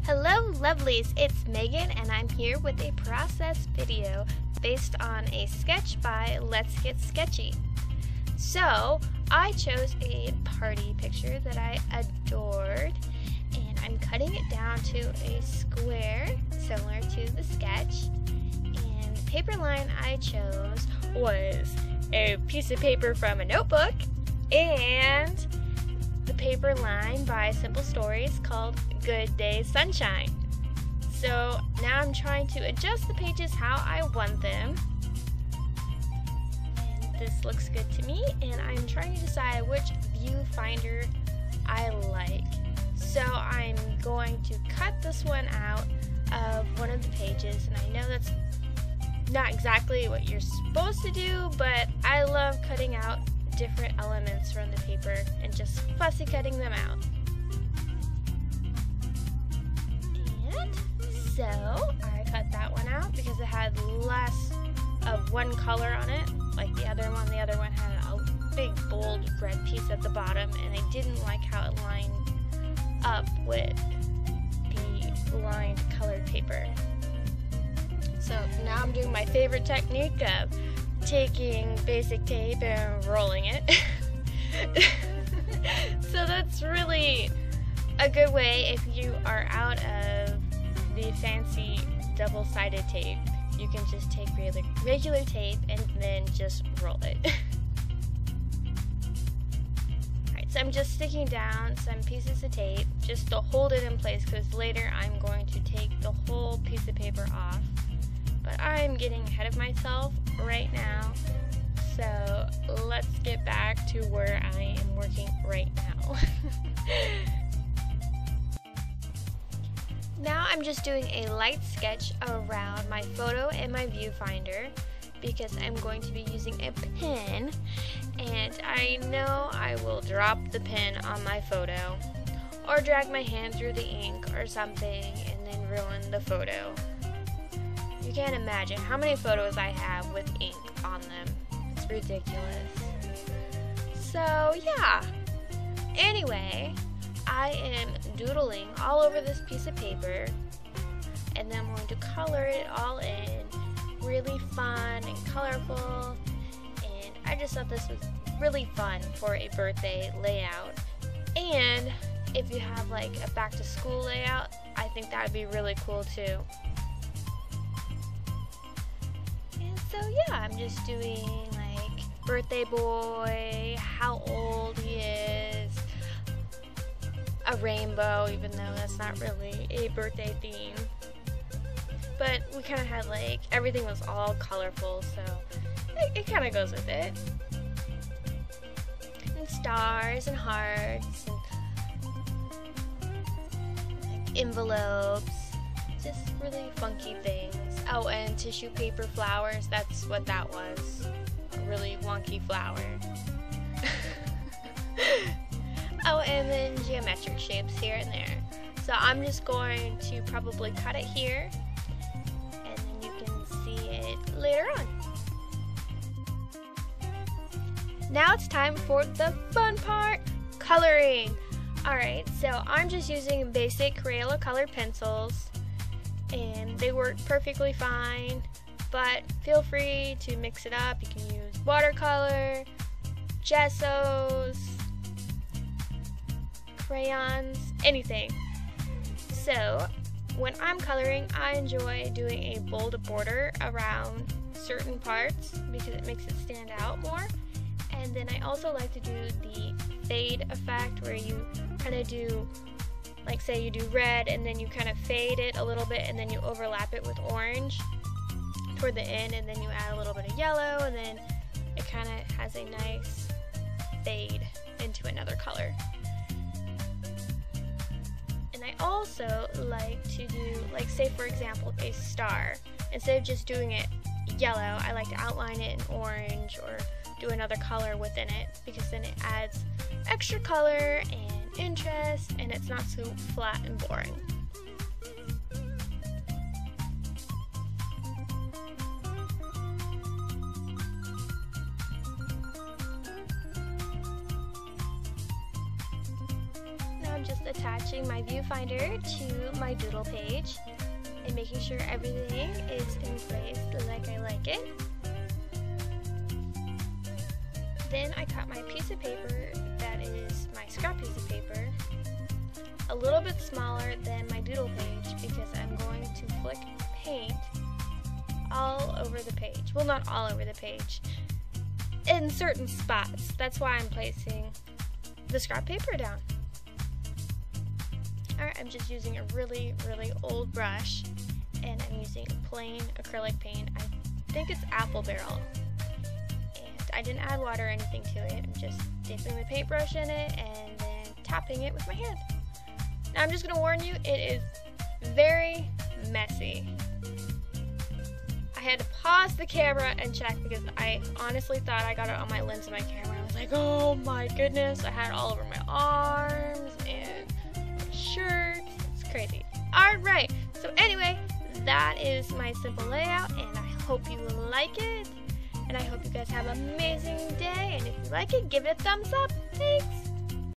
Hello lovelies, it's Megan and I'm here with a process video based on a sketch by Let's Get Sketchy. So, I chose a party picture that I adored and I'm cutting it down to a square similar to the sketch, and the paper line I chose was a piece of paper from a notebook and the paper line by Simple Stories called Good Day Sunshine. So now I'm trying to adjust the pages how I want them. And this looks good to me, and I'm trying to decide which viewfinder I like. So I'm going to cut this one out of one of the pages, and I know that's not exactly what you're supposed to do, but I love cutting out different elements from the paper and just fussy cutting them out. And so I cut that one out because it had less of one color on it like the other one. The other one had a big bold red piece at the bottom, and I didn't like how it lined up with the lined colored paper. So now I'm doing my favorite technique of taking basic tape and rolling it. So that's really a good way if you are out of the fancy double-sided tape. You can just take regular tape and then just roll it. Alright, so I'm just sticking down some pieces of tape just to hold it in place, because later I'm going to take the whole piece of paper off. But I'm getting ahead of myself right now, so let's get back to where I am working right now. Now I'm just doing a light sketch around my photo and my viewfinder because I'm going to be using a pen, and I know I will drop the pen on my photo or drag my hand through the ink or something and then ruin the photo. You can't imagine how many photos I have with ink on them. It's ridiculous. So yeah. Anyway, I am doodling all over this piece of paper, and then I'm going to color it all in. Really fun and colorful, and I just thought this was really fun for a birthday layout. And if you have like a back to school layout, I think that would be really cool too. So yeah, I'm just doing like birthday boy, how old he is, a rainbow, even though that's not really a birthday theme. But we kind of had like, everything was all colorful, so it kind of goes with it. And stars and hearts and like envelopes, just really funky things. Oh, and tissue paper flowers, that's what that was. A really wonky flower. Oh, and then geometric shapes here and there. So I'm just going to probably cut it here, and then you can see it later on. Now it's time for the fun part, coloring. Alright, so I'm just using basic Crayola colored pencils, and they work perfectly fine, but feel free to mix it up. You can use watercolor, gessos, crayons, anything. So when I'm coloring, I enjoy doing a bold border around certain parts because it makes it stand out more. And then I also like to do the fade effect, where you kind of do, like say you do red and then you kind of fade it a little bit and then you overlap it with orange toward the end, and then you add a little bit of yellow, and then it kind of has a nice fade into another color. And I also like to do, like say for example, a star. Instead of just doing it yellow, I like to outline it in orange or do another color within it, because then it adds extra color and interest, and it's not so flat and boring. Now I'm just attaching switching my viewfinder to my doodle page and making sure everything is in place like I like it. Then I cut my piece of paper, that is my scrap piece of paper, a little bit smaller than my doodle page because I'm going to flick paint all over the page. Well, not all over the page, in certain spots. That's why I'm placing the scrap paper down. Alright, I'm just using a really, really old brush, and I'm using plain acrylic paint. I think it's Apple Barrel. And I didn't add water or anything to it. I'm just dipping the paintbrush in it and then tapping it with my hand. Now I'm just going to warn you, it is very messy. I had to pause the camera and check because I honestly thought I got it on my lens of my camera. I was like, oh my goodness, I had it all over my arms and my shirt. It's crazy. Alright, so anyway, that is my simple layout, and I hope you like it. And I hope you guys have an amazing day. And if you like it, give it a thumbs up. Thanks.